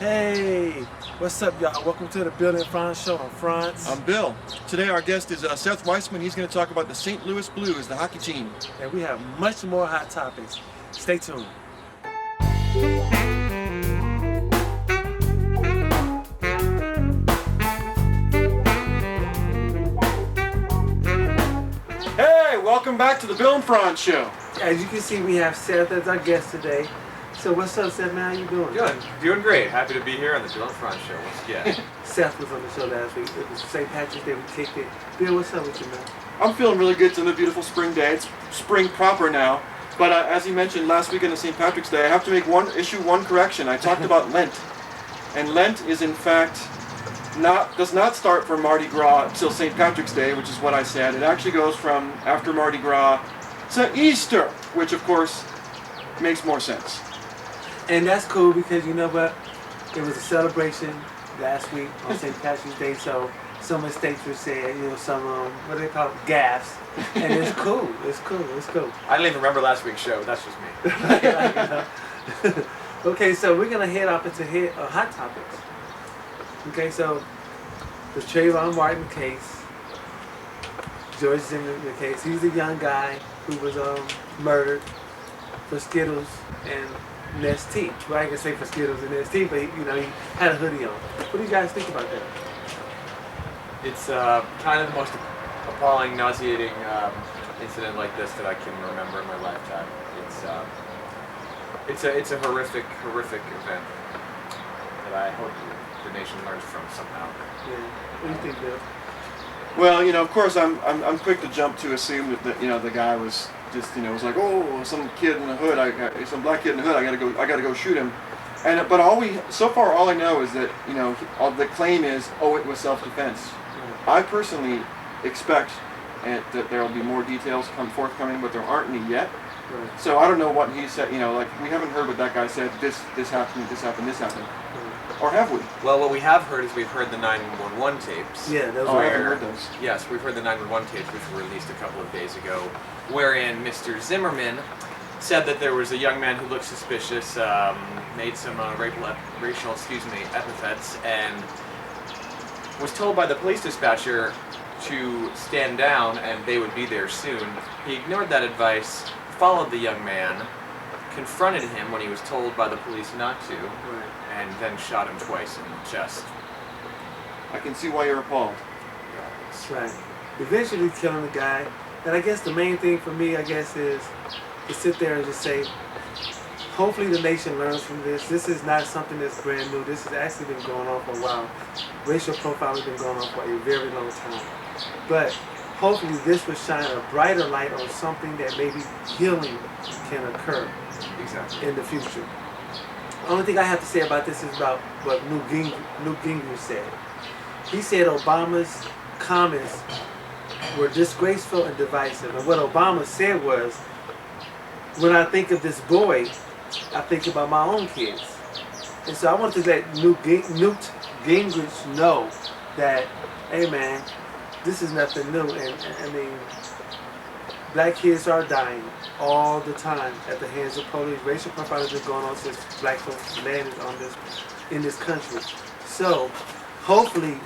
Hey, what's up, y'all? Welcome to the Bill and Frantz show. I'm Frantz. I'm Bill. Today our guest is Seth Weissman. He's going to talk about the St. Louis Blues, the hockey team. And we have much more hot topics. Stay tuned. Hey, welcome back to the Bill and Frantz show. As you can see, we have Seth as our guest today. So what's up, Seth, man? How you doing? Doing great. Happy to be here on the Bill and Frantz show once again. Seth was on the show last week. It was St. Patrick's Day. We kicked it. Bill, what's up with you, man? I'm feeling really good. It's a beautiful spring day. It's spring proper now. But as you mentioned last weekend of St. Patrick's Day, I have to make one correction. I talked about Lent. And Lent is in fact does not start from Mardi Gras till St. Patrick's Day, which is what I said. It actually goes from after Mardi Gras to Easter, which of course makes more sense. And that's cool because you know what? It was a celebration last week on St. Patrick's Day, so some mistakes were said, some, what do they call it, gaffes. And it's cool. It's cool. It's cool. I didn't even remember last week's show. That's just me. Okay, so we're going to head off into hot topics. Okay, so the Trayvon Martin case, George Zimmerman case, he's a young guy who was murdered for Skittles and Nestea. Well, I can say for Skittles and Nestea, but he had a hoodie on. What do you guys think about that? It's kind of the most appalling, nauseating incident like this that I can remember in my lifetime. It's a horrific event that I hope the nation learns from somehow. Yeah. What do you think, Bill? Well, of course, I'm quick to jump to assume that the guy was just was like, oh, some kid in the hood, some black kid in the hood, I gotta go shoot him. But all I know is that the claim is, oh, it was self-defense. I personally expect that there will be more details forthcoming, but there aren't any yet. Right. So I don't know what he said. Like we haven't heard what that guy said. This happened. This happened. This happened. Or have we? Well, what we have heard is we've heard the 911 tapes. Yeah, those I haven't heard those. Yes, we've heard the 911 tapes, which were released a couple of days ago, wherein Mr. Zimmerman said that there was a young man who looked suspicious, made some racial epithets, and was told by the police dispatcher to stand down and they would be there soon. He ignored that advice, followed the young man, confronted him when he was told by the police not to, and then shot him twice in the chest. I can see why you're appalled. That's right. Eventually killing the guy. And I guess the main thing for me, is to sit there and just say, hopefully the nation learns from this. This is not something that's brand new. This has actually been going on for a while. Racial profiling has been going on for a very long time. But hopefully this will shine a brighter light on something that maybe healing can occur in the future. The only thing I have to say about this is about what Newt Gingrich said. He said Obama's comments were disgraceful and divisive. And what Obama said was, when I think of this boy, I think about my own kids. And so I want to let Newt Gingrich know that, hey man, this is nothing new. And I mean, black kids are dying all the time at the hands of police. Racial profiling has been going on since black folks landed in this country. So hopefully,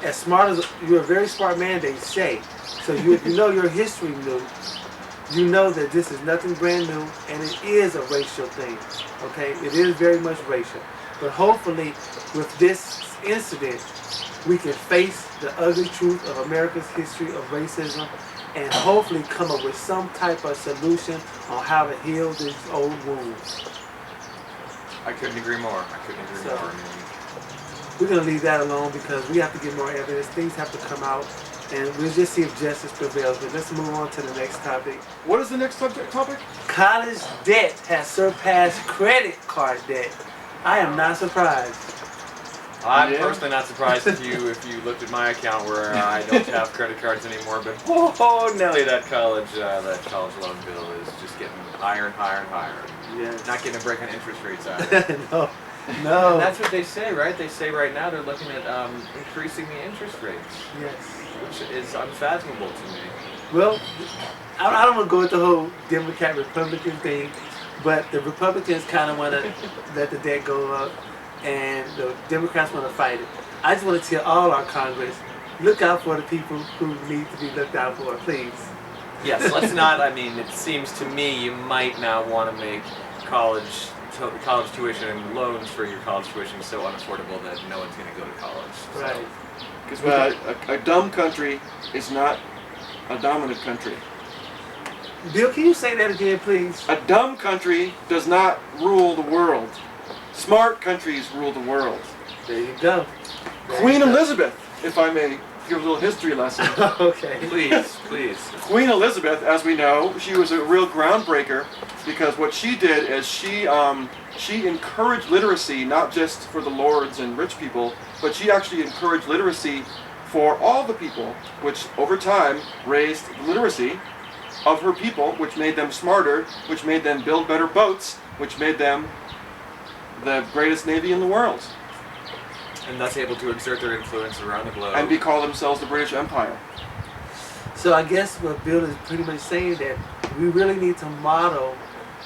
as smart as you're a very smart man, they say. So you know your history, Newt. You know that this is nothing brand new, and it is a racial thing. Okay, it is very much racial. But hopefully, with this incident, we can face the ugly truth of America's history of racism, and hopefully come up with some type of solution on how to heal these old wounds. I couldn't agree more. I mean, we're going to leave that alone because we have to get more evidence. Things have to come out, and we'll just see if justice prevails. But let's move on to the next topic. What is the next topic? College debt has surpassed credit card debt. I am not surprised. I'm personally not surprised if you looked at my account where I don't have credit cards anymore, but Nelly, that college loan bill is just getting higher and higher and higher. Yes. Not getting a break on interest rates either. No. And that's what they say, right? They say right now they're looking at increasing the interest rates. Yes. Which is unfathomable to me. Well, I don't want to go with the whole Democrat-Republican thing, but the Republicans kind of want to let the debt go up. and the Democrats want to fight it. I just want to tell all our Congress, look out for the people who need to be looked out for, please. Yes, let's not. I mean, it seems to me you might now want to make college tuition and loans for your college tuition so unaffordable that no one's going to go to college. So. Right. Because a dumb country is not a dominant country. Bill, can you say that again, please? A dumb country does not rule the world. Smart countries rule the world. There you go. Queen Elizabeth, if I may give a little history lesson. Okay. Please. Queen Elizabeth, as we know, she was a real groundbreaker because what she did is she encouraged literacy not just for the lords and rich people, but she actually encouraged literacy for all the people, which over time raised the literacy of her people, which made them smarter, which made them build better boats, which made them the greatest navy in the world. And thus able to exert their influence around the globe. And call themselves the British Empire. So I guess what Bill is pretty much saying that we really need to model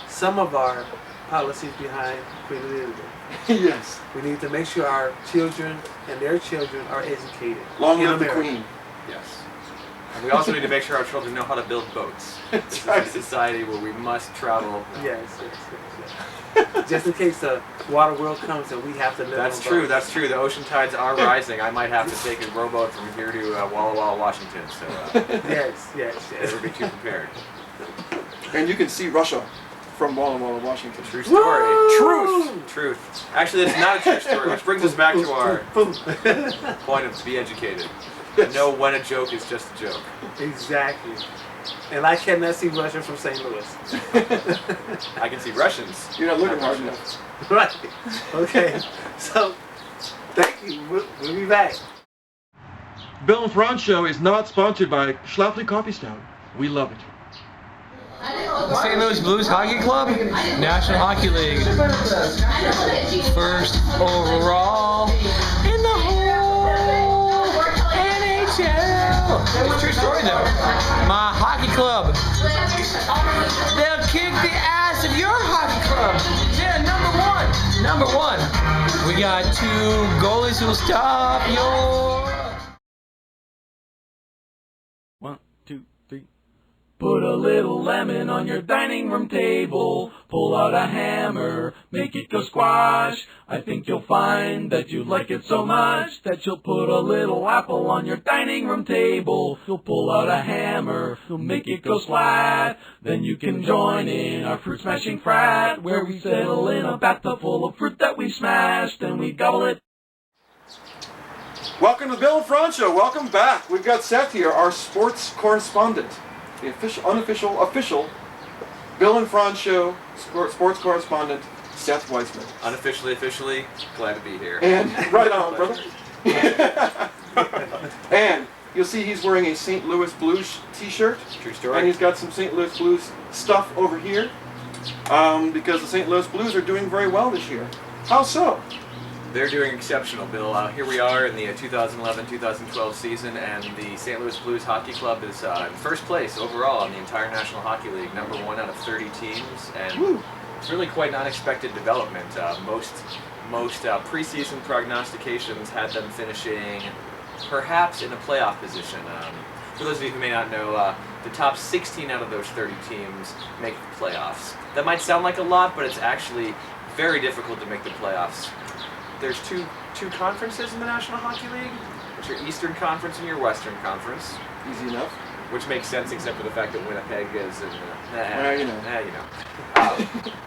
some of our policies behind Queen Elizabeth. Yes. We need to make sure our children and their children are educated. Long in live the America. Queen. Yes. And we also need to make sure our children know how to build boats. This is a society where we must travel. Yes. Just in case the water world comes and we have to live That's on true, boats. that's true. The ocean tides are rising. I might have to take a rowboat from here to Walla Walla, Washington. So Yes. never be too prepared. And you can see Russia from Walla Walla, Washington. True story. Woo! Truth. Actually, that's not a true story, which brings us back to our point of to be educated. And know when a joke is just a joke. Exactly. And I cannot see Russia from St. Louis. I can see Russians. You're not looking hard enough. Right. Okay. So, thank you. We'll be back. Bill and Frantz Show is not sponsored by Schlafly Coffee Stout. We love it. The St. Louis Blues Hockey Club, National Hockey League. First overall in the whole NHL. It's a true story though. My hockey club, they'll kick the ass of your hockey club. Yeah, number one. We got two goalies who'll stop your... 1, 2, 3. Put a little lemon on your dining room table. Pull out a hammer, make it go squash. I think you'll find that you like it so much that you'll put a little apple on your dining room table. You'll pull out a hammer, you'll make it go splat. Then you can join in our fruit smashing frat, where we settle in a bathtub full of fruit that we smashed and we gobble it. Welcome to the Bill and Frantz Show. Welcome back. We've got Seth here, our sports correspondent. The official Bill and Frantz Show sports correspondent, Seth Weissman. Unofficially, officially, glad to be here. And right on, brother. And you'll see he's wearing a St. Louis Blues t-shirt. True story. And he's got some St. Louis Blues stuff over here because the St. Louis Blues are doing very well this year. How so? They're doing exceptional, Bill. Here we are in the 2011-2012 season, and the St. Louis Blues Hockey Club is in first place overall in the entire National Hockey League, number 1 out of 30 teams, and it's really quite an unexpected development. Most preseason prognostications had them finishing perhaps in a playoff position. For those of you who may not know, the top 16 out of those 30 teams make the playoffs. That might sound like a lot, but it's actually very difficult to make the playoffs. There's two conferences in the National Hockey League. It's your Eastern Conference and your Western Conference. Easy enough. Which makes sense except for the fact that Winnipeg is in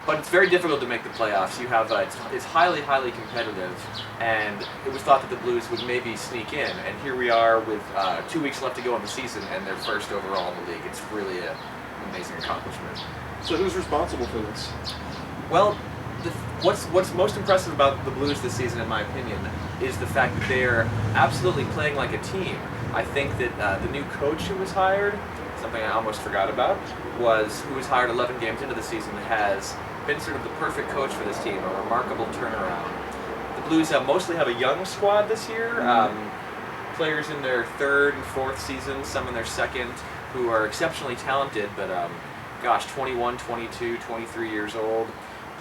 but it's very difficult to make the playoffs. You have it's highly competitive, and it was thought that the Blues would maybe sneak in, and here we are with 2 weeks left to go in the season, and they're first overall in the league. It's really an amazing accomplishment. So who's responsible for this? Well, what's most impressive about the Blues this season, in my opinion, is the fact that they're absolutely playing like a team. I think that the new coach who was hired, something I almost forgot about, who was hired 11 games into the season, has been sort of the perfect coach for this team, a remarkable turnaround. The Blues mostly have a young squad this year, players in their 3rd and 4th season, some in their 2nd, who are exceptionally talented, but 21, 22, 23 years old.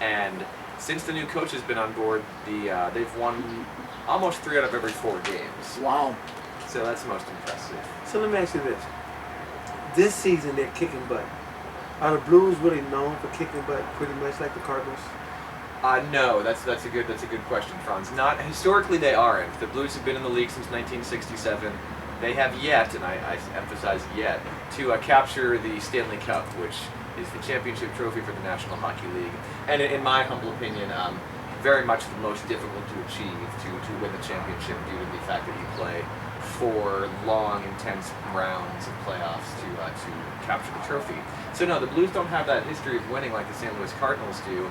And since the new coach has been on board, they've won almost 3 out of every 4 games. Wow. So that's most impressive. So let me ask you this. This season they're kicking butt. Are the Blues really known for kicking butt pretty much like the Cardinals? No, that's a good question, Frantz. Not historically, they aren't. The Blues have been in the league since 1967. They have yet, and I emphasize yet, to capture the Stanley Cup, which is the championship trophy for the National Hockey League. And in my humble opinion, very much the most difficult to achieve to win the championship due to the fact that you play 4 long, intense rounds of playoffs to capture the trophy. So no, the Blues don't have that history of winning like the St. Louis Cardinals do.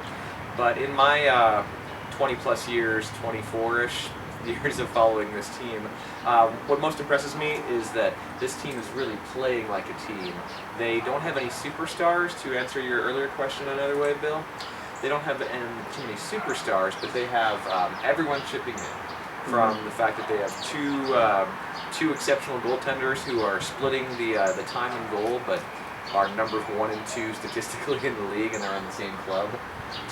But in my 20 plus years, 24-ish years of following this team, what most impresses me is that this team is really playing like a team. They don't have any superstars, to answer your earlier question another way, Bill. They don't have too many superstars, but they have everyone chipping in. From the fact that they have two exceptional goaltenders who are splitting the time and goal, but are numbers 1 and 2 statistically in the league, and they're on the same club,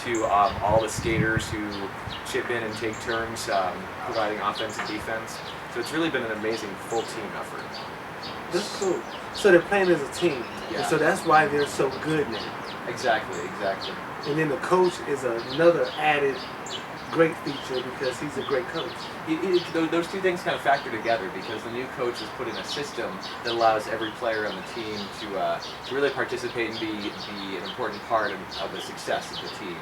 to all the skaters who chip in and take turns providing offense and defense. So it's really been an amazing full team effort. That's cool. So they're playing as a team. Yeah. And so that's why they're so good now. Exactly. And then the coach is another added great feature because he's a great coach. Those two things kind of factor together because the new coach has put in a system that allows every player on the team to really participate and be an important part of the success of the team.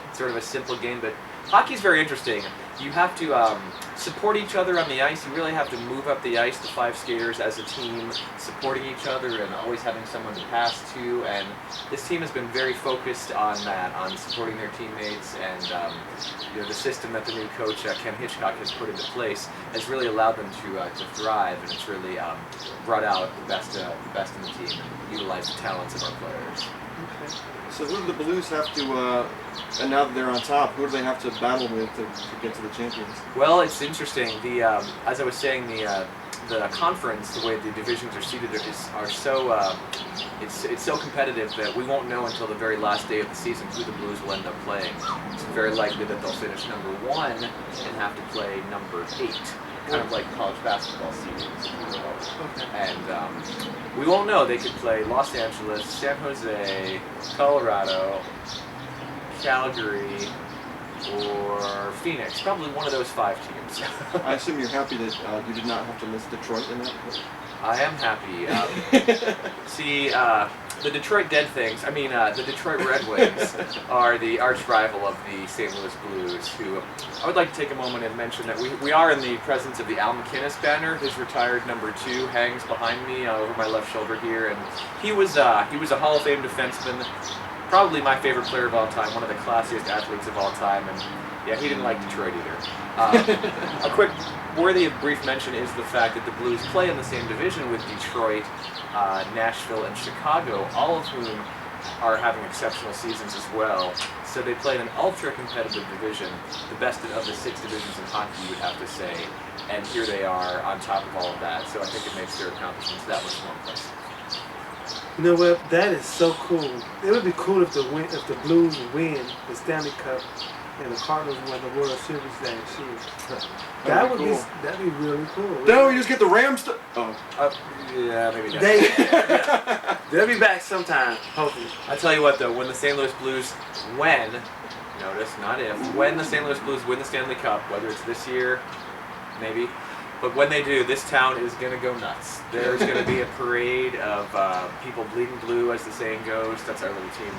It's sort of a simple game, but hockey's very interesting. You have to support each other on the ice. You really have to move up the ice, the 5 skaters as a team, supporting each other and always having someone to pass to. And this team has been very focused on that, on supporting their teammates. And the system that the new coach, Ken Hitchcock, has put into place has really allowed them to thrive. And it's really brought out the best in the team and utilized the talents of our players. Okay. So who do the Blues have to, and now that they're on top, who do they have to battle with to get to the champions? Well, it's interesting. As I was saying, the conference, the way the divisions are seated, are so it's so competitive that we won't know until the very last day of the season who the Blues will end up playing. It's very likely that they'll finish number 1 and have to play number 8. Kind of like college basketball seasons, if you will. And we won't know. They could play Los Angeles, San Jose, Colorado, Calgary, or Phoenix. Probably one of those 5 teams. I assume you're happy that you did not have to list Detroit in that. I am happy. See, the Detroit Dead Things, the Detroit Red Wings are the arch rival of the St. Louis Blues, who I would like to take a moment and mention that we are in the presence of the Al McInnes banner. His retired number 2 hangs behind me over my left shoulder here, and he was a Hall of Fame defenseman, probably my favorite player of all time, one of the classiest athletes of all time, and yeah, he didn't like Detroit either. A quick worthy of brief mention is the fact that the Blues play in the same division with Detroit, Nashville, and Chicago, all of whom are having exceptional seasons as well. So they play in an ultra-competitive division, the best of the 6 divisions in hockey, you would have to say. And here they are on top of all of that. So I think it makes their accomplishments that much more impressive. You know what? That is so cool. It would be cool if the Blues win the Stanley Cup and the Cardinals won the World Series last year. That'd be really cool. No, you just get the Rams to... Yeah, maybe not. They'll be back sometime, hopefully. I tell you what though, when the St. Louis Blues notice, not if, when the St. Louis Blues win the Stanley Cup, whether it's this year, maybe, but when they do, this town is going to go nuts. There's going to be a parade of people bleeding blue, as the saying goes. That's our little team,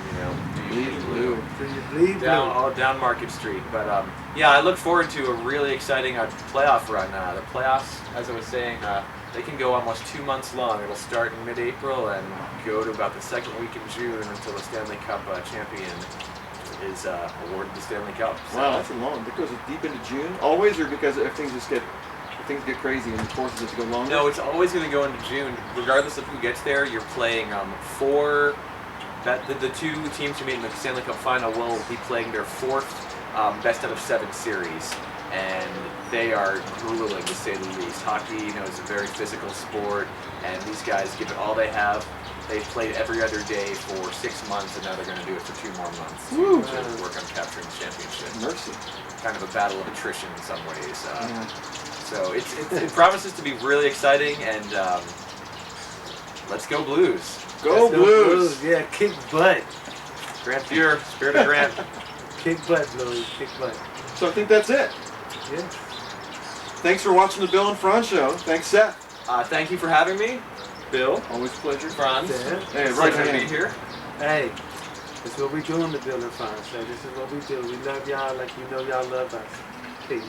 Do you bleed blue? Do you bleed blue? Down Market Street. But yeah, I look forward to a really exciting playoff run. The playoffs, as I was saying, they can go almost 2 months long. It'll start in mid-April and go to about the second week in June until the Stanley Cup champion is awarded the Stanley Cup. So, wow, that's long. Because it's deep into June? Always, or because if things get crazy and forces it to go longer? No, it's always going to go into June. Regardless of who gets there, you're playing the 2 teams who meet in the Stanley Cup final will be playing their 4th best out of 7 series. And they are grueling, to say the least. Hockey, is a very physical sport, and these guys give it all they have. They played every other day for 6 months, and now they're going to do it for 2 more months Woo. to work on capturing the championship. Mercy. Kind of a battle of attrition in some ways. So it promises to be really exciting, and let's go Blues. Go Let's Blues. Yeah, kick butt. Grant Fuhr, Spirit of Grant. Kick butt, Blues. Kick butt. So I think that's it. Yeah. Thanks for watching the Bill and Frantz Show. Thanks, Seth. Thank you for having me, Bill. Always a pleasure. Frantz. Yeah. Hey, right Pleasure to be hand. here. Hey, this is what we do in the building, Frantz. This is what we do. We love y'all like you know y'all love us. Peace.